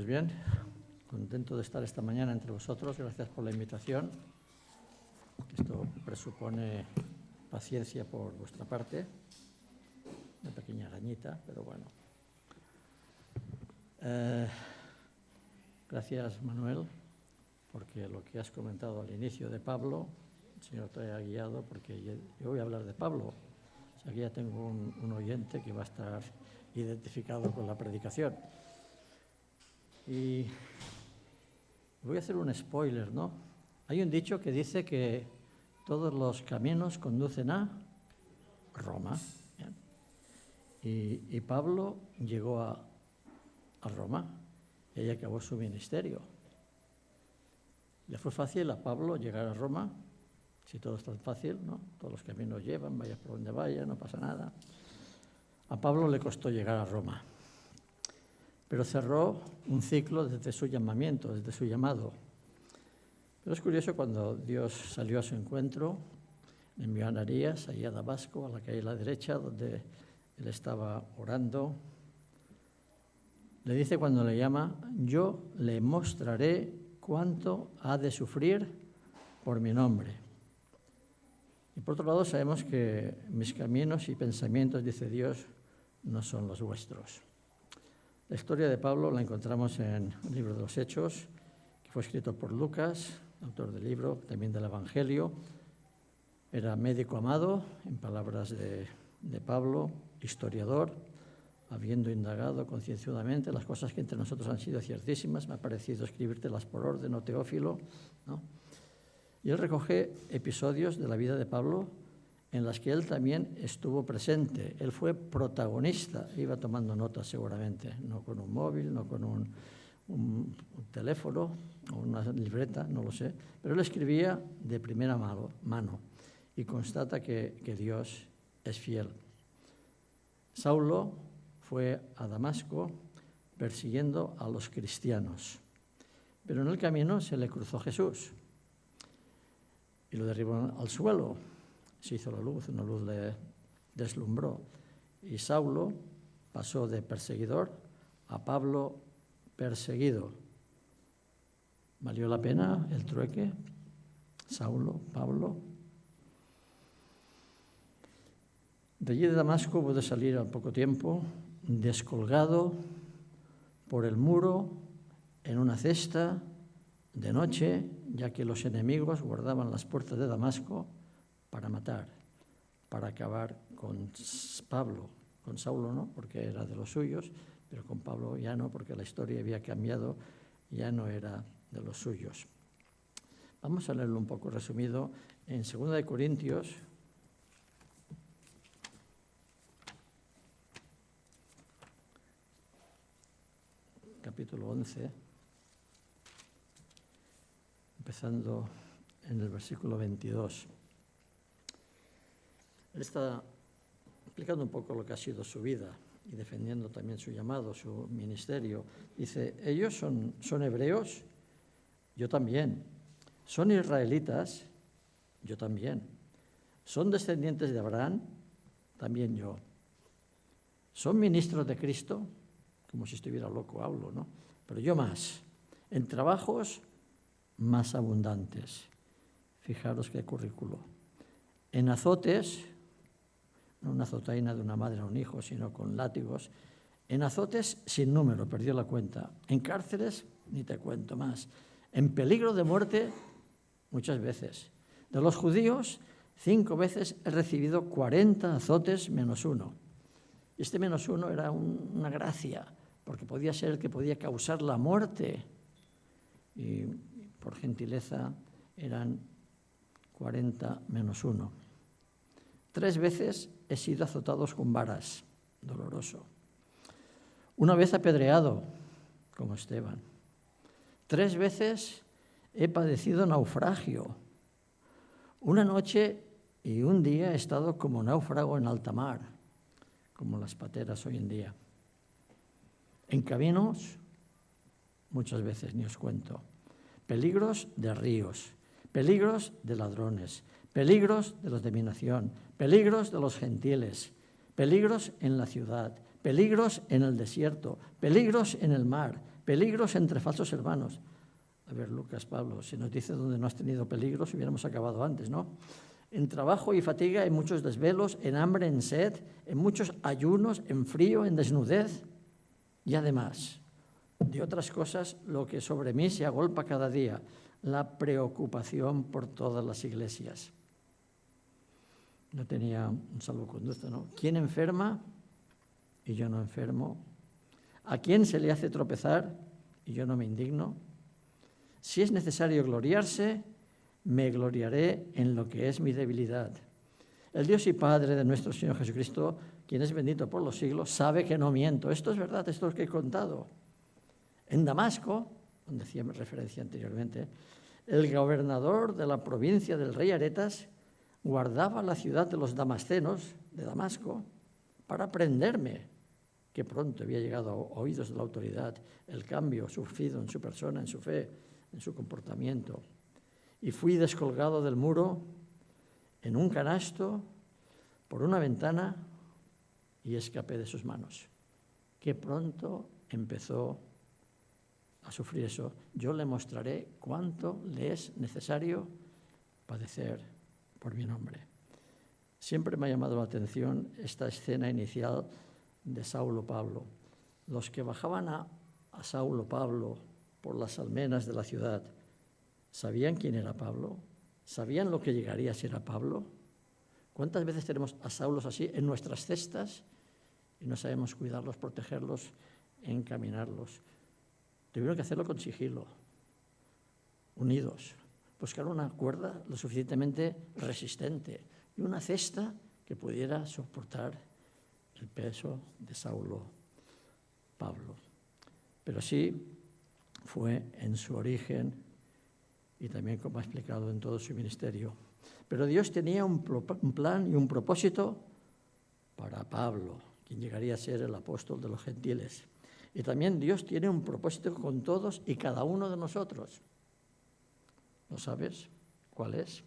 Pues bien, contento de estar esta mañana entre vosotros. Gracias por la invitación. Esto presupone paciencia por vuestra parte. Una pequeña arañita, pero bueno. Gracias, Manuel, porque lo que has comentado al inicio de Pablo, el Señor te ha guiado, porque yo voy a hablar de Pablo. O sea, que ya tengo un oyente que va a estar identificado con la predicación. Y voy a hacer un spoiler, ¿no? Hay un dicho que dice que todos los caminos conducen a Roma. Y Pablo llegó a Roma y ahí acabó su ministerio. ¿Le fue fácil a Pablo llegar a Roma? Si todo es tan fácil, ¿no? Todos los caminos llevan, vaya por donde vaya, no pasa nada. A Pablo le costó llegar a Roma, pero cerró un ciclo desde su llamamiento, desde su llamado. Pero es curioso, cuando Dios salió a su encuentro, le envió a Ananías, allí a Damasco, a la calle a la derecha, donde él estaba orando. Le dice cuando le llama: yo le mostraré cuánto ha de sufrir por mi nombre. Y por otro lado, sabemos que mis caminos y pensamientos, dice Dios, no son los vuestros. La historia de Pablo la encontramos en el libro de los Hechos, que fue escrito por Lucas, autor del libro, también del Evangelio. Era médico amado, en palabras de Pablo, historiador, habiendo indagado concienzudamente las cosas que entre nosotros han sido ciertísimas, me ha parecido escribírtelas por orden, oh Teófilo, ¿no? Y él recoge episodios de la vida de Pablo en las que él también estuvo presente. Él fue protagonista, iba tomando notas seguramente, no con un móvil, no con un teléfono o una libreta, no lo sé, pero él escribía de primera mano y constata que Dios es fiel. Saulo fue a Damasco persiguiendo a los cristianos, pero en el camino se le cruzó Jesús y lo derribó al suelo. Se hizo la luz, una luz le deslumbró, y Saulo pasó de perseguidor a Pablo perseguido. ¿Valió la pena el trueque? Saulo, Pablo. De allí de Damasco pude salir al poco tiempo, descolgado por el muro en una cesta de noche, ya que los enemigos guardaban las puertas de Damasco para matar, para acabar con Pablo. Con Saulo no, porque era de los suyos, pero con Pablo ya no, porque la historia había cambiado, ya no era de los suyos. Vamos a leerlo un poco resumido en 2 de Corintios, capítulo 11, empezando en el versículo 22. Él está explicando un poco lo que ha sido su vida y defendiendo también su llamado, su ministerio. Dice: ellos son hebreos, yo también. Son israelitas, yo también. Son descendientes de Abraham, también yo. Son ministros de Cristo, como si estuviera loco hablo, ¿no? Pero yo más. En trabajos más abundantes. Fijaros qué currículo. En azotes, no una azotaina de una madre a un hijo, sino con látigos. En azotes sin número, perdió la cuenta. En cárceles, ni te cuento más. En peligro de muerte, muchas veces. De los judíos, 5 veces he recibido 40 azotes menos uno. Este menos uno era una gracia, porque podía ser el que podía causar la muerte. Y por gentileza eran 40 menos uno. 3 veces he sido azotados con varas, doloroso. 1 vez apedreado, como Esteban. 3 veces he padecido naufragio. 1 noche y 1 día he estado como náufrago en alta mar, como las pateras hoy en día. En caminos, muchas veces, ni os cuento. Peligros de ríos, peligros de ladrones, peligros de los de mi nación, peligros de los gentiles, peligros en la ciudad, peligros en el desierto, peligros en el mar, peligros entre falsos hermanos. A ver, Lucas, Pablo, si nos dice dónde no has tenido peligros, hubiéramos acabado antes, ¿no? En trabajo y fatiga, en muchos desvelos, en hambre, en sed, en muchos ayunos, en frío, en desnudez. Y además de otras cosas, lo que sobre mí se agolpa cada día, la preocupación por todas las iglesias. No tenía un salvoconducto, ¿no? ¿Quién enferma y yo no enfermo? ¿A quién se le hace tropezar y yo no me indigno? Si es necesario gloriarse, me gloriaré en lo que es mi debilidad. El Dios y Padre de nuestro Señor Jesucristo, quien es bendito por los siglos, sabe que no miento. Esto es verdad, esto es lo que he contado. En Damasco, donde hacía referencia anteriormente, el gobernador de la provincia del rey Aretas guardaba la ciudad de los damascenos de Damasco para prenderme, que pronto había llegado a oídos de la autoridad el cambio sufrido en su persona, en su fe, en su comportamiento. Y fui descolgado del muro en un canasto por una ventana y escapé de sus manos. Que pronto empezó a sufrir eso. Yo le mostraré cuánto le es necesario padecer por mi nombre. Siempre me ha llamado la atención esta escena inicial de Saulo Pablo. Los que bajaban a Saulo Pablo por las almenas de la ciudad, ¿sabían quién era Pablo? ¿Sabían lo que llegaría a ser a Pablo? ¿Cuántas veces tenemos a Saulos así en nuestras cestas y no sabemos cuidarlos, protegerlos, encaminarlos? Tuvieron que hacerlo con sigilo, unidos, buscar una cuerda lo suficientemente resistente y una cesta que pudiera soportar el peso de Saulo Pablo. Pero sí fue en su origen y también, como ha explicado, en todo su ministerio. Pero Dios tenía un plan y un propósito para Pablo, quien llegaría a ser el apóstol de los gentiles. Y también Dios tiene un propósito con todos y cada uno de nosotros. ¿Lo sabes? ¿Cuál es?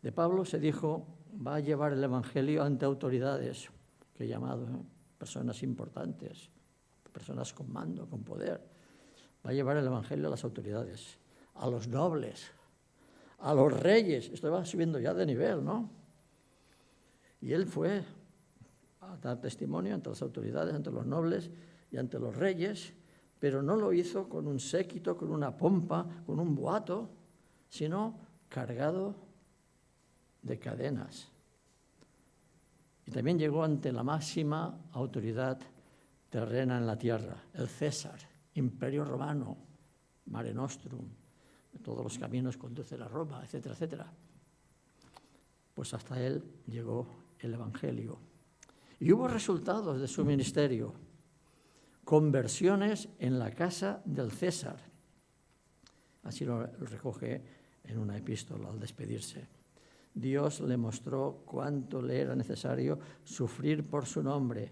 De Pablo se dijo, va a llevar el evangelio ante autoridades, que he llamado personas importantes, personas con mando, con poder. Va a llevar el evangelio a las autoridades, a los nobles, a los reyes. Esto va subiendo ya de nivel, ¿no? Y él fue a dar testimonio ante las autoridades, ante los nobles y ante los reyes, pero no lo hizo con un séquito, con una pompa, con un boato, sino cargado de cadenas. Y también llegó ante la máxima autoridad terrena en la tierra, el César, Imperio Romano, Mare Nostrum, todos los caminos conducen a Roma, etcétera, etcétera. Pues hasta él llegó el evangelio. Y hubo resultados de su ministerio, conversiones en la casa del César. Así lo recoge en una epístola al despedirse. Dios le mostró cuánto le era necesario sufrir por su nombre,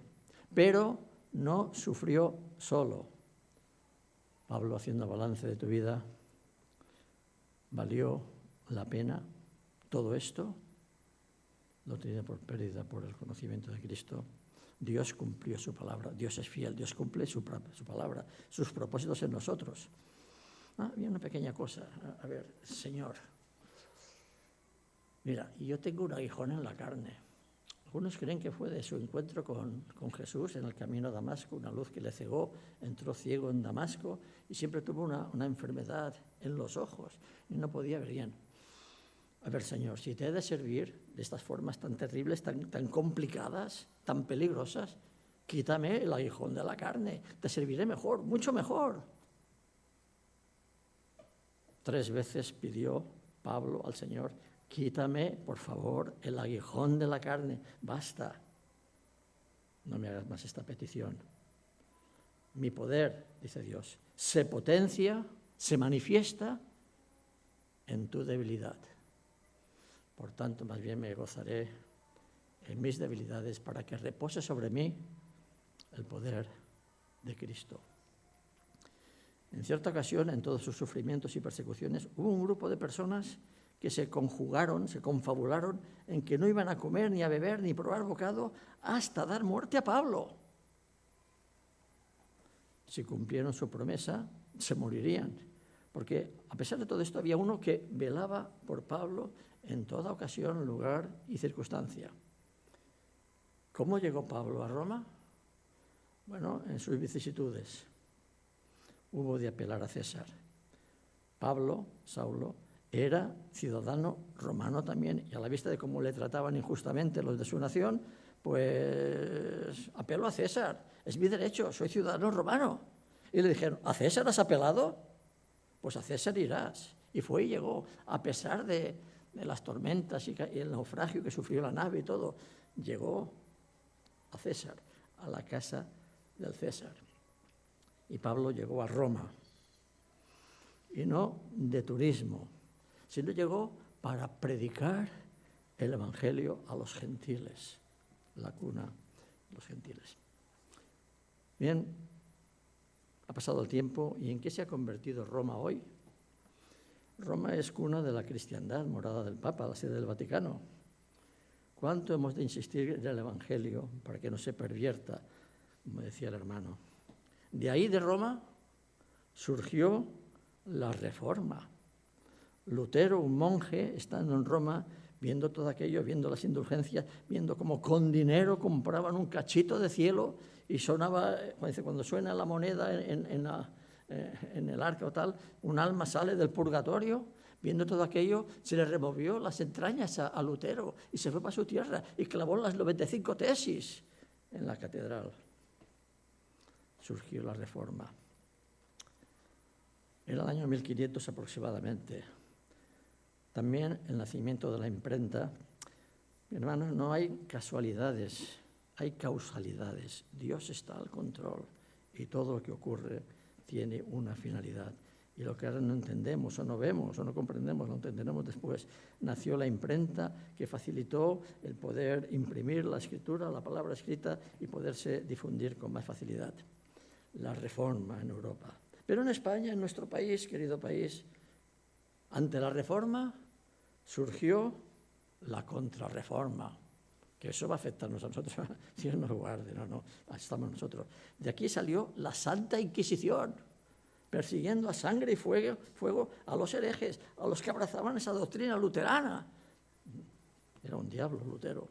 pero no sufrió solo. Pablo, haciendo balance de tu vida, ¿valió la pena todo esto? Lo tenía por pérdida por el conocimiento de Cristo. Dios cumplió su palabra. Dios es fiel, Dios cumple su palabra, sus propósitos en nosotros. Había una pequeña cosa. A ver, Señor, mira, yo tengo un aguijón en la carne. Algunos creen que fue de su encuentro con Jesús en el camino a Damasco, una luz que le cegó, entró ciego en Damasco y siempre tuvo una enfermedad en los ojos y no podía ver bien. A ver, Señor, si te he de servir de estas formas tan terribles, tan complicadas, tan peligrosas, quítame el aguijón de la carne, te serviré mejor, mucho mejor. 3 veces pidió Pablo al Señor, quítame, por favor, el aguijón de la carne, basta. No me hagas más esta petición. Mi poder, dice Dios, se potencia, se manifiesta en tu debilidad. Por tanto, más bien me gozaré en mis debilidades para que repose sobre mí el poder de Cristo. En cierta ocasión, en todos sus sufrimientos y persecuciones, hubo un grupo de personas que se conjugaron, se confabularon en que no iban a comer, ni a beber, ni probar bocado hasta dar muerte a Pablo. si cumplieron su promesa, se morirían. Porque a pesar de todo esto había uno que velaba por Pablo en toda ocasión, lugar y circunstancia. ¿Cómo llegó Pablo a Roma? Bueno, en sus vicisitudes. Hubo de apelar a César. Pablo, Saulo, era ciudadano romano también, y a la vista de cómo le trataban injustamente los de su nación, pues apeló a César. Es mi derecho, soy ciudadano romano. Y le dijeron, ¿a César has apelado? Pues a César irás. Y fue y llegó, a pesar de las tormentas y el naufragio que sufrió la nave y todo, llegó a César, a la casa del César. Y Pablo llegó a Roma. Y no de turismo, sino llegó para predicar el Evangelio a los gentiles, la cuna de los gentiles. Bien, ha pasado el tiempo, ¿y en qué se ha convertido Roma hoy? Roma es cuna de la cristiandad, morada del Papa, la sede del Vaticano. ¿Cuánto hemos de insistir en el Evangelio para que no se pervierta, como decía el hermano? De ahí, de Roma, surgió la Reforma. Lutero, un monje, estando en Roma, viendo todo aquello, viendo las indulgencias, viendo cómo con dinero compraban un cachito de cielo y sonaba, cuando suena la moneda en el arca o tal, un alma sale del purgatorio. Viendo todo aquello, se le removió las entrañas a Lutero y se fue para su tierra y clavó las 95 tesis en la catedral. Surgió la Reforma. Era el año 1500 aproximadamente. También el nacimiento de la imprenta. Mi hermano, no hay casualidades, hay causalidades. Dios está al control y todo lo que ocurre tiene una finalidad. Y lo que ahora no entendemos o no vemos o no comprendemos, lo entenderemos después. Nació la imprenta que facilitó el poder imprimir la escritura, la palabra escrita y poderse difundir con más facilidad. La Reforma en Europa. Pero en España, en nuestro país, querido país, ante la Reforma surgió la Contrarreforma, que eso va a afectarnos a nosotros. Dios nos guarde, no, estamos nosotros. De aquí salió la Santa Inquisición, persiguiendo a sangre y fuego a los herejes, a los que abrazaban esa doctrina luterana. Era un diablo Lutero.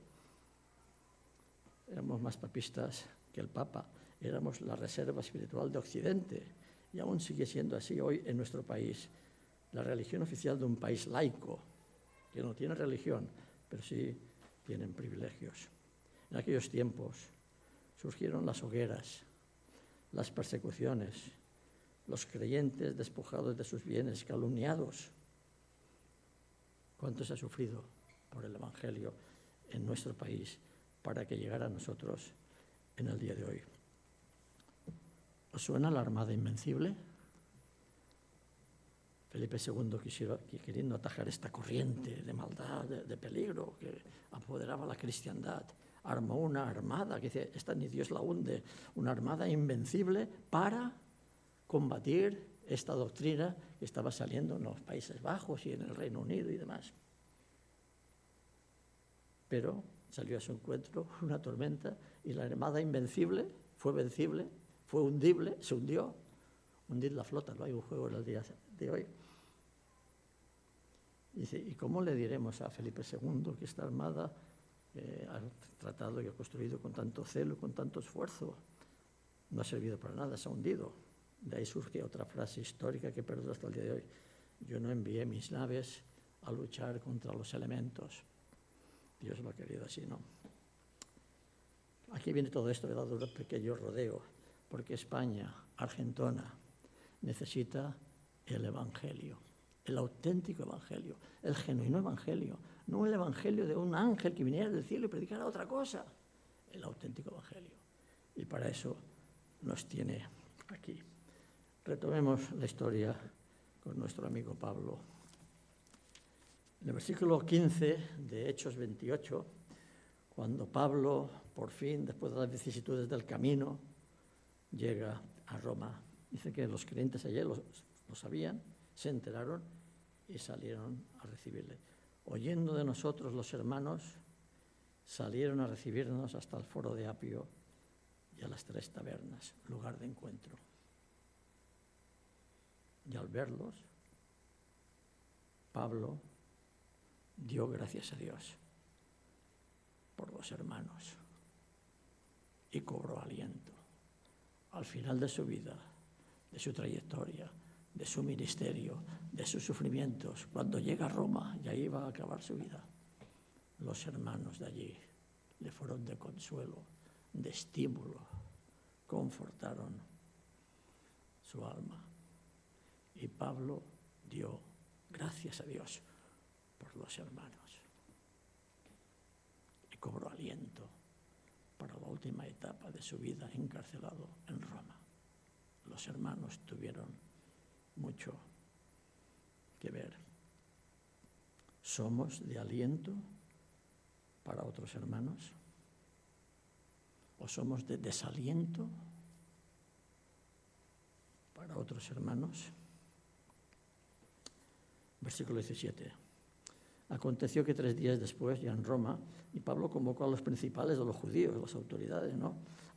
Éramos más papistas que el Papa, éramos la reserva espiritual de Occidente, y aún sigue siendo así hoy en nuestro país. La religión oficial de un país laico, que no tiene religión, pero sí tienen privilegios. En aquellos tiempos surgieron las hogueras, las persecuciones, los creyentes despojados de sus bienes, calumniados. ¿Cuánto se ha sufrido por el Evangelio en nuestro país para que llegara a nosotros en el día de hoy? ¿Os suena la Armada Invencible? Felipe II queriendo atajar esta corriente de maldad, de peligro que apoderaba la cristiandad, armó una armada que dice, esta ni Dios la hunde, una armada invencible para combatir esta doctrina que estaba saliendo en los Países Bajos y en el Reino Unido y demás. Pero salió a su encuentro una tormenta y la armada invencible fue vencible, fue hundible, se hundió. Hundir la flota, no hay un juego en el día de hoy. Dice, ¿y cómo le diremos a Felipe II que esta armada ha tratado y ha construido con tanto celo, con tanto esfuerzo, no ha servido para nada, se ha hundido? De ahí surge otra frase histórica que perdura hasta el día de hoy. Yo no envié mis naves a luchar contra los elementos. Dios lo ha querido así, ¿no? Aquí viene todo esto, he dado un pequeño rodeo, porque España, Argentona, necesita el Evangelio, el auténtico Evangelio, el genuino Evangelio, no el Evangelio de un ángel que viniera del cielo y predicara otra cosa, el auténtico Evangelio. Y para eso nos tiene aquí. Retomemos la historia con nuestro amigo Pablo. En el versículo 15 de Hechos 28, cuando Pablo, por fin, después de las vicisitudes del camino, llega a Roma, dice que los creyentes allí lo sabían, se enteraron y salieron a recibirle. Oyendo de nosotros los hermanos, salieron a recibirnos hasta el foro de Apio y a las 3 tabernas, lugar de encuentro. Y al verlos, Pablo dio gracias a Dios por los hermanos y cobró aliento. Al final de su vida, de su trayectoria, de su ministerio, de sus sufrimientos, cuando llega a Roma, y ahí va a acabar su vida, los hermanos de allí le fueron de consuelo, de estímulo, confortaron su alma. Y Pablo dio gracias a Dios por los hermanos y cobró aliento para la última etapa de su vida encarcelado en Roma. Los hermanos tuvieron mucho que ver. ¿Somos de aliento para otros hermanos? ¿O somos de desaliento para otros hermanos? Versículo 17. Aconteció que 3 días después, ya en Roma, y Pablo convocó a los principales de los judíos, las autoridades,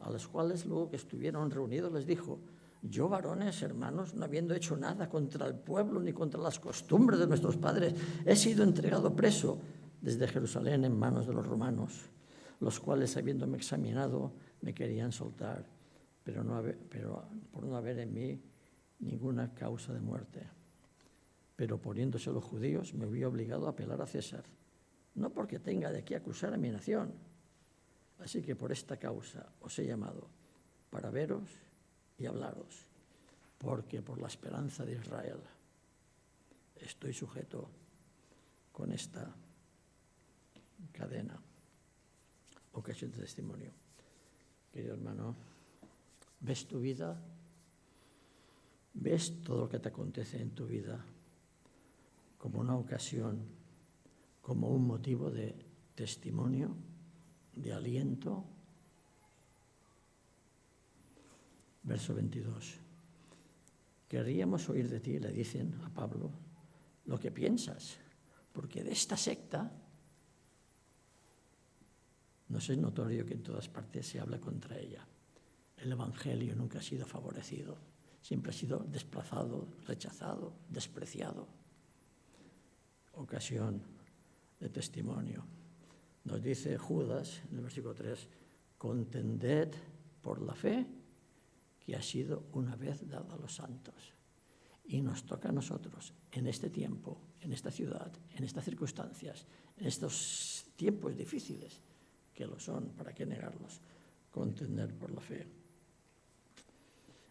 a los cuales luego que estuvieron reunidos les dijo: yo, varones, hermanos, no habiendo hecho nada contra el pueblo ni contra las costumbres de nuestros padres, he sido entregado preso desde Jerusalén en manos de los romanos, los cuales, habiéndome examinado, me querían soltar, pero por no haber en mí ninguna causa de muerte. Pero poniéndose los judíos, me vi obligado a apelar a César, no porque tenga de qué acusar a mi nación. Así que por esta causa os he llamado, para veros y hablaros, porque por la esperanza de Israel estoy sujeto con esta cadena. Ocasión de testimonio. Querido hermano, ¿ves tu vida? ¿Ves todo lo que te acontece en tu vida como una ocasión, como un motivo de testimonio, de aliento? Verso 22. Querríamos oír de ti, le dicen a Pablo, lo que piensas, porque de esta secta nos es notorio que en todas partes se habla contra ella. El Evangelio nunca ha sido favorecido, siempre ha sido desplazado, rechazado, despreciado. Ocasión de testimonio. Nos dice Judas, en el versículo 3, contended por la fe que ha sido una vez dada a los santos. Y nos toca a nosotros, en este tiempo, en esta ciudad, en estas circunstancias, en estos tiempos difíciles, que lo son, ¿para qué negarlos? Contender por la fe.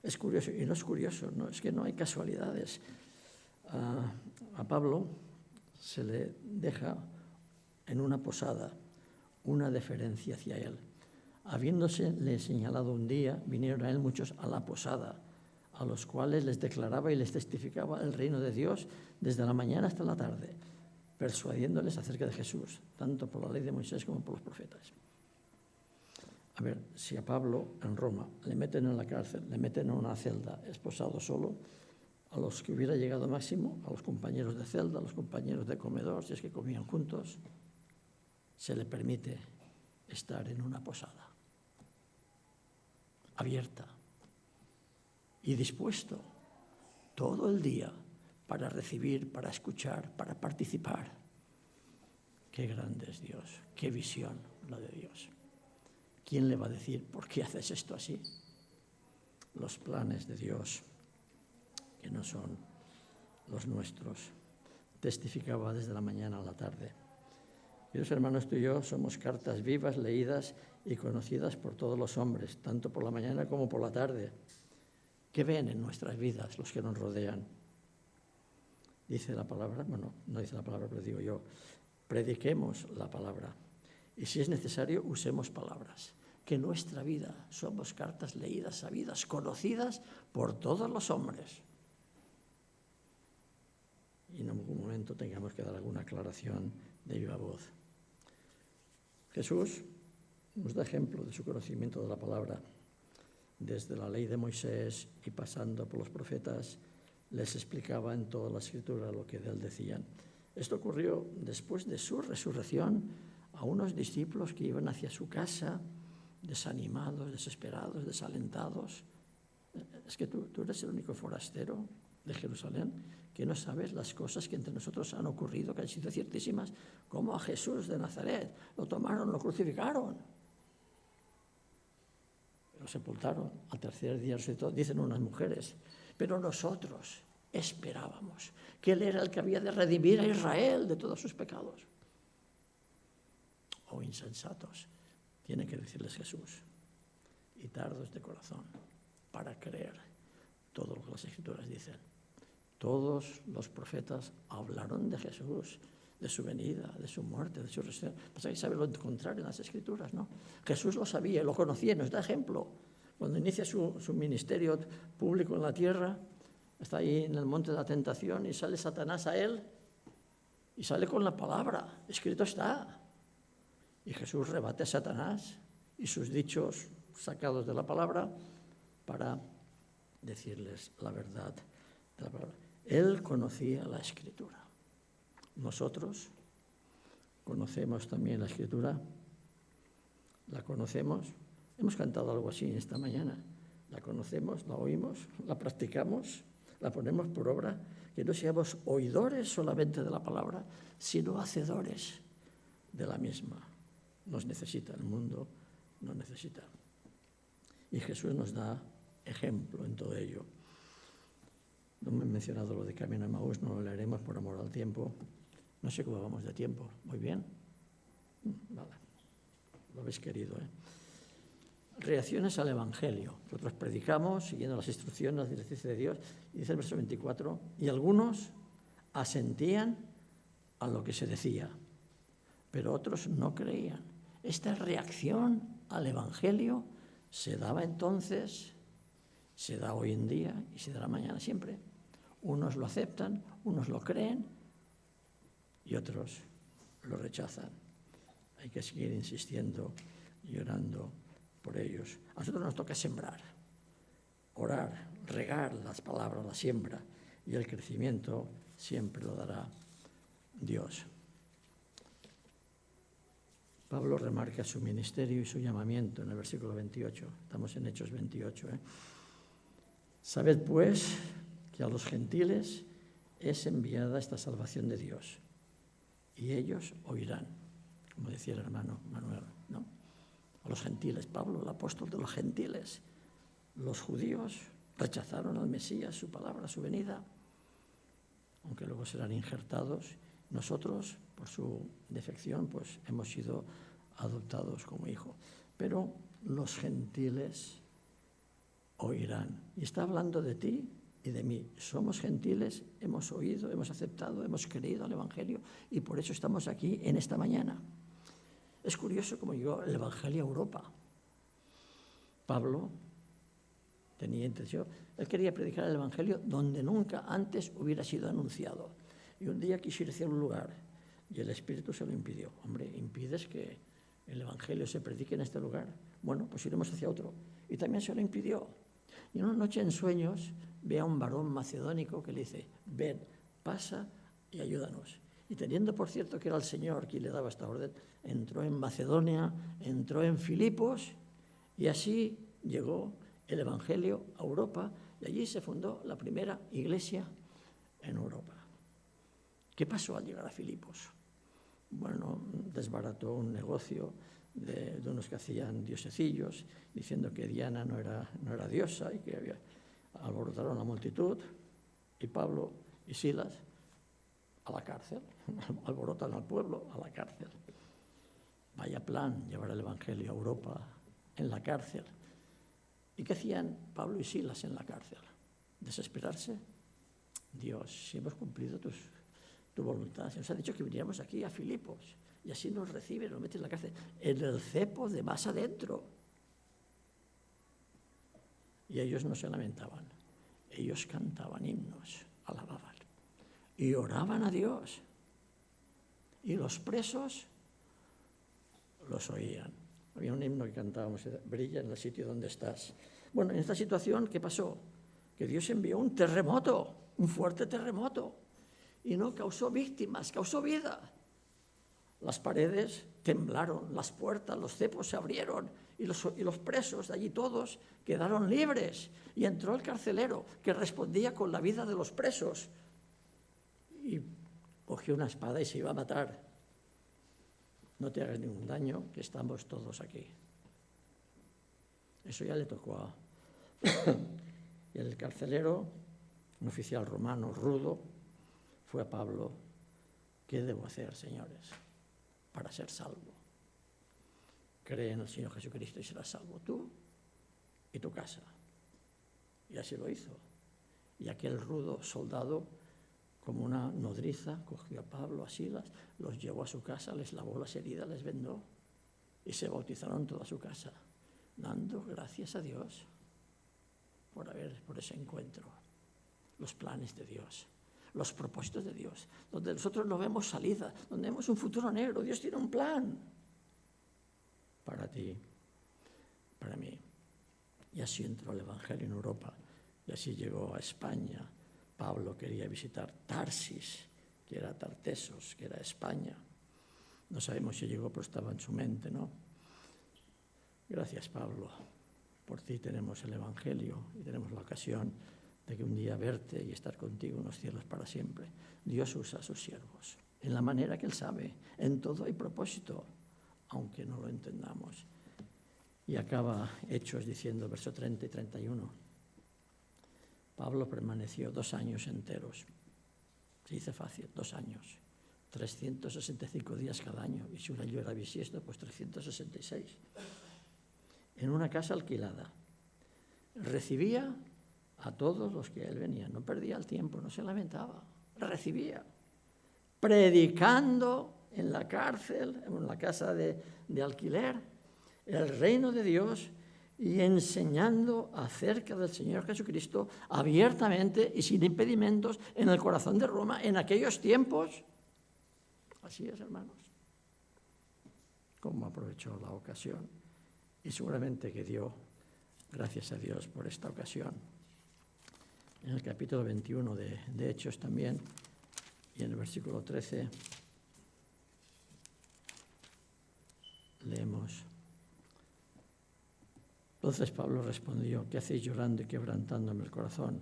Es curioso, y no es curioso, no, es que no hay casualidades. A Pablo se le deja en una posada una deferencia hacia él. Habiéndosele señalado un día, vinieron a él muchos a la posada, a los cuales les declaraba y les testificaba el reino de Dios desde la mañana hasta la tarde, persuadiéndoles acerca de Jesús, tanto por la ley de Moisés como por los profetas. A ver, si a Pablo en Roma le meten en la cárcel, le meten en una celda, esposado solo, a los que hubiera llegado máximo, a los compañeros de celda, a los compañeros de comedor, si es que comían juntos, se le permite estar en una posada abierta y dispuesto todo el día para recibir, para escuchar, para participar. Qué grande es Dios, qué visión la de Dios. ¿Quién le va a decir por qué haces esto así? Los planes de Dios, que no son los nuestros. Testificaba desde la mañana a la tarde. Queridos hermanos, tú y yo somos cartas vivas, leídas y conocidas por todos los hombres, tanto por la mañana como por la tarde. ¿Qué ven en nuestras vidas los que nos rodean? Dice la palabra, bueno, no dice la palabra, pero digo yo, prediquemos la palabra. Y si es necesario, usemos palabras. Que en nuestra vida somos cartas leídas, sabidas, conocidas por todos los hombres. Y en algún momento tengamos que dar alguna aclaración de viva voz. Jesús nos da ejemplo de su conocimiento de la palabra. Desde la ley de Moisés y pasando por los profetas, les explicaba en toda la escritura lo que de él decían. Esto ocurrió después de su resurrección a unos discípulos que iban hacia su casa, desanimados, desesperados, desalentados. Es que tú eres el único forastero de Jerusalén, que no sabes las cosas que entre nosotros han ocurrido, que han sido ciertísimas, como a Jesús de Nazaret. Lo tomaron, lo crucificaron, lo sepultaron. Al tercer día resucitó, dicen unas mujeres. Pero nosotros esperábamos que Él era el que había de redimir a Israel de todos sus pecados. Oh, insensatos, tiene que decirles Jesús, y tardos de corazón para creer todo lo que las Escrituras dicen. Todos los profetas hablaron de Jesús, de su venida, de su muerte, de su resurrección. Pasa que sabe lo contrario en las Escrituras, ¿no? Jesús lo sabía, lo conocía, nos da ejemplo. Cuando inicia su ministerio público en la tierra, está ahí en el monte de la tentación y sale Satanás a él y sale con la palabra, escrito está. Y Jesús rebate a Satanás y sus dichos sacados de la palabra para decirles la verdad de la palabra. Él conocía la Escritura. Nosotros conocemos también la Escritura, la conocemos. Hemos cantado algo así esta mañana. La conocemos, la oímos, la practicamos, la ponemos por obra, que no seamos oidores solamente de la palabra, sino hacedores de la misma. Nos necesita, el mundo nos necesita. Y Jesús nos da ejemplo en todo ello. No me he mencionado lo de Camino a Emaús, no lo leeremos por amor al tiempo. No sé cómo vamos de tiempo. ¿Muy bien? Vale. Lo habéis querido, ¿eh? Reacciones al Evangelio. Nosotros predicamos siguiendo las instrucciones, las directrices de Dios. Y dice el verso 24, y algunos asentían a lo que se decía, pero otros no creían. Esta reacción al Evangelio se daba entonces, se da hoy en día y se dará mañana siempre. Unos lo aceptan, unos lo creen y otros lo rechazan. Hay que seguir insistiendo y orando por ellos. A nosotros nos toca sembrar, orar, regar las palabras, la siembra, y el crecimiento siempre lo dará Dios. Pablo remarca su ministerio y su llamamiento en el versículo 28. Estamos en Hechos 28. Sabed, pues, que a los gentiles es enviada esta salvación de Dios, y ellos oirán, como decía el hermano Manuel, ¿no? A los gentiles, Pablo, el apóstol de los gentiles. Los judíos rechazaron al Mesías, su palabra, su venida, aunque luego serán injertados. Nosotros, por su defección, pues hemos sido adoptados como hijos. Pero los gentiles oirán. Y está hablando de ti y de mí. Somos gentiles, hemos oído, hemos aceptado, hemos creído al Evangelio y por eso estamos aquí en esta mañana. Es curioso cómo llegó el Evangelio a Europa. Pablo tenía intención, él quería predicar el Evangelio donde nunca antes hubiera sido anunciado. Y un día quiso ir hacia un lugar y el Espíritu se lo impidió. Hombre, ¿impides que el Evangelio se predique en este lugar? Bueno, pues iremos hacia otro. Y también se lo impidió. Y una noche en sueños ve a un varón macedónico que le dice, ven, pasa y ayúdanos. Y teniendo por cierto que era el Señor quien le daba esta orden, entró en Macedonia, entró en Filipos y así llegó el Evangelio a Europa y allí se fundó la primera iglesia en Europa. ¿Qué pasó al llegar a Filipos? Bueno, desbarató un negocio de unos que hacían diosecillos, diciendo que Diana no era diosa y que alborotaron la multitud, y Pablo y Silas a la cárcel, alborotan al pueblo a la cárcel. Vaya plan, llevar el Evangelio a Europa en la cárcel. ¿Y qué hacían Pablo y Silas en la cárcel? ¿Desesperarse? Dios, si hemos cumplido tu voluntad, se nos ha dicho que viniéramos aquí a Filipos, y así nos reciben, nos meten en la cárcel, en el cepo de más adentro. Y ellos no se lamentaban, ellos cantaban himnos, alababan, y oraban a Dios. Y los presos los oían. Había un himno que cantábamos, brilla en el sitio donde estás. Bueno, en esta situación, ¿qué pasó? Que Dios envió un terremoto, un fuerte terremoto, y no causó víctimas, causó vida. Las paredes temblaron, las puertas, los cepos se abrieron y los presos de allí todos quedaron libres. Y entró el carcelero, que respondía con la vida de los presos, y cogió una espada y se iba a matar. No te hagas ningún daño, que estamos todos aquí. Eso ya le tocó a... Y el carcelero, un oficial romano rudo, fue a Pablo: ¿qué debo hacer, señores, para ser salvo? Cree en el Señor Jesucristo y serás salvo tú y tu casa. Y así lo hizo. Y aquel rudo soldado, como una nodriza, cogió a Pablo, a Silas, los llevó a su casa, les lavó las heridas, les vendó y se bautizaron toda su casa, dando gracias a Dios por ese encuentro. Los planes de Dios, los propósitos de Dios, donde nosotros no vemos salida, donde vemos un futuro negro. Dios tiene un plan para ti, para mí. Y así entró el Evangelio en Europa, y así llegó a España. Pablo quería visitar Tarsis, que era Tartesos, que era España. No sabemos si llegó, pero estaba en su mente, ¿no? Gracias, Pablo. Por ti tenemos el Evangelio y tenemos la ocasión de que un día verte y estar contigo en los cielos para siempre. Dios usa a sus siervos en la manera que Él sabe. En todo hay propósito, aunque no lo entendamos. Y acaba Hechos diciendo, verso 30 y 31, Pablo permaneció 2 años enteros. Se dice fácil, 2 años. 365 días cada año. Y si un año era bisiesto, pues 366. En una casa alquilada. Recibía a todos los que a él venían. No perdía el tiempo, no se lamentaba. Recibía. Predicando en la cárcel, en la casa de alquiler, el reino de Dios, y enseñando acerca del Señor Jesucristo abiertamente y sin impedimentos en el corazón de Roma en aquellos tiempos. Así es, hermanos. Cómo aprovechó la ocasión. Y seguramente que dio gracias a Dios por esta ocasión. En el capítulo 21 de Hechos también, y en el versículo 13, leemos: entonces Pablo respondió: ¿qué hacéis llorando y quebrantándome el corazón?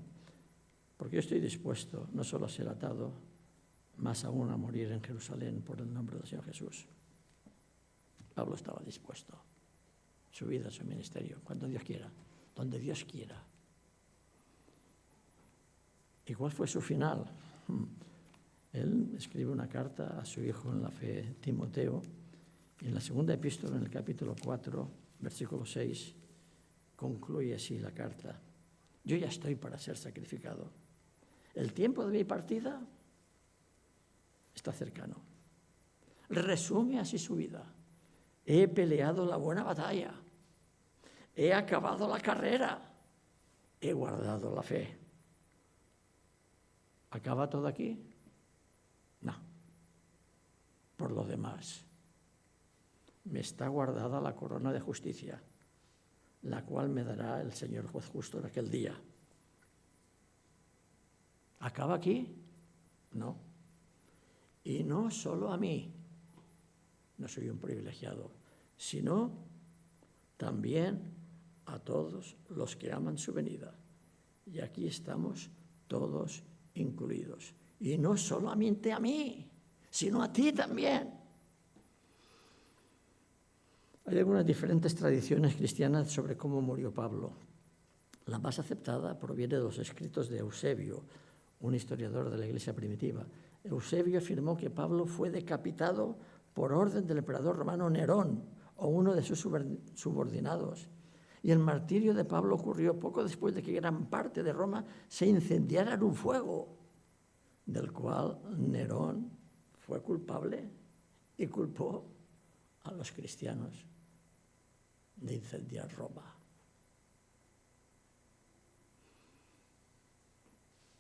Porque yo estoy dispuesto no solo a ser atado, más aún a morir en Jerusalén por el nombre del Señor Jesús. Pablo estaba dispuesto. Su vida, su ministerio, cuando Dios quiera, donde Dios quiera. ¿Y cuál fue su final? Él escribe una carta a su hijo en la fe, Timoteo, y en la segunda epístola, en el capítulo 4, versículo 6, concluye así la carta: yo ya estoy para ser sacrificado. El tiempo de mi partida está cercano. Resume así su vida: he peleado la buena batalla, he acabado la carrera, he guardado la fe. ¿Acaba todo aquí? No. Por lo demás, me está guardada la corona de justicia, la cual me dará el Señor juez justo en aquel día. ¿Acaba aquí? No. Y no solo a mí, no soy un privilegiado, sino también a todos los que aman su venida. Y aquí estamos todos incluidos. Y no solamente a mí, sino a ti también. Hay algunas diferentes tradiciones cristianas sobre cómo murió Pablo. La más aceptada proviene de los escritos de Eusebio, un historiador de la Iglesia primitiva. Eusebio afirmó que Pablo fue decapitado por orden del emperador romano Nerón o uno de sus subordinados. Y el martirio de Pablo ocurrió poco después de que gran parte de Roma se incendiara en un fuego, del cual Nerón fue culpable y culpó a los cristianos de incendiar Roma.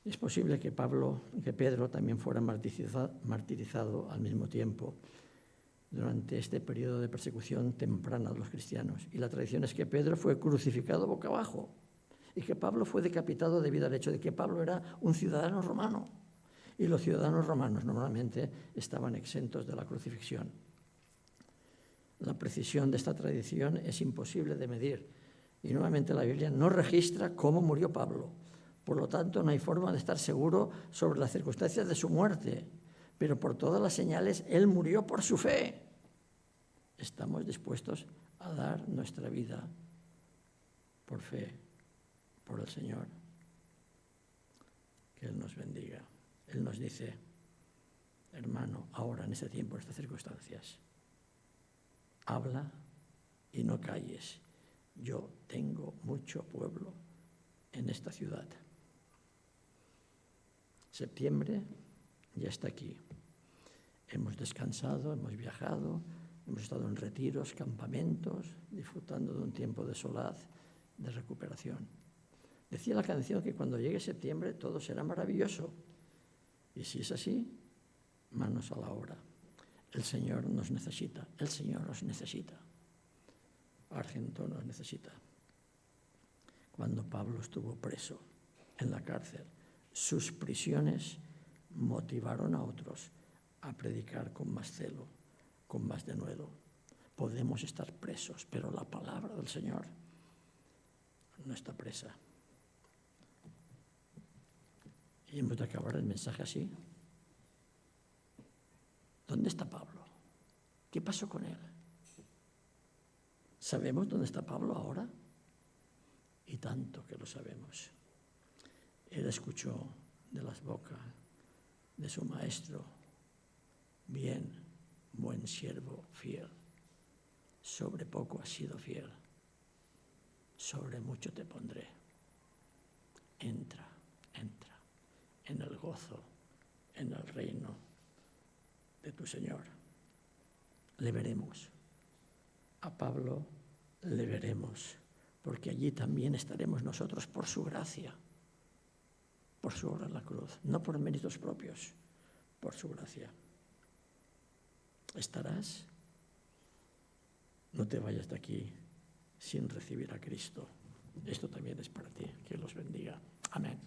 Es posible que Pedro también fuera martirizado al mismo tiempo durante este periodo de persecución temprana de los cristianos. Y la tradición es que Pedro fue crucificado boca abajo y que Pablo fue decapitado debido al hecho de que Pablo era un ciudadano romano y los ciudadanos romanos normalmente estaban exentos de la crucifixión. La precisión de esta tradición es imposible de medir y nuevamente la Biblia no registra cómo murió Pablo. Por lo tanto, no hay forma de estar seguro sobre las circunstancias de su muerte, pero por todas las señales, él murió por su fe. Estamos dispuestos a dar nuestra vida por fe, por el Señor. Que Él nos bendiga. Él nos dice, hermano, ahora en este tiempo, en estas circunstancias, habla y no calles. Yo tengo mucho pueblo en esta ciudad. Septiembre ya está aquí. Hemos descansado, hemos viajado, hemos estado en retiros, campamentos, disfrutando de un tiempo de solaz, de recuperación. Decía la canción que cuando llegue septiembre todo será maravilloso. Y si es así, manos a la obra. El Señor nos necesita, el Señor nos necesita. Argento nos necesita. Cuando Pablo estuvo preso en la cárcel, sus prisiones motivaron a otros a predicar con más celo, con más denuedo. Podemos estar presos, pero la palabra del Señor no está presa. Y hemos de acabar el mensaje así. ¿Dónde está Pablo? ¿Qué pasó con él? ¿Sabemos dónde está Pablo ahora? Y tanto que lo sabemos. Él escuchó de las bocas de su maestro, bien, buen siervo, fiel. Sobre poco has sido fiel, sobre mucho te pondré. Entra, entra en el gozo, en el reino de tu Señor. Le veremos. A Pablo le veremos, porque allí también estaremos nosotros por su gracia, por su obra en la cruz, no por méritos propios, por su gracia. ¿Estarás? No te vayas de aquí sin recibir a Cristo. Esto también es para ti. Que los bendiga. Amén.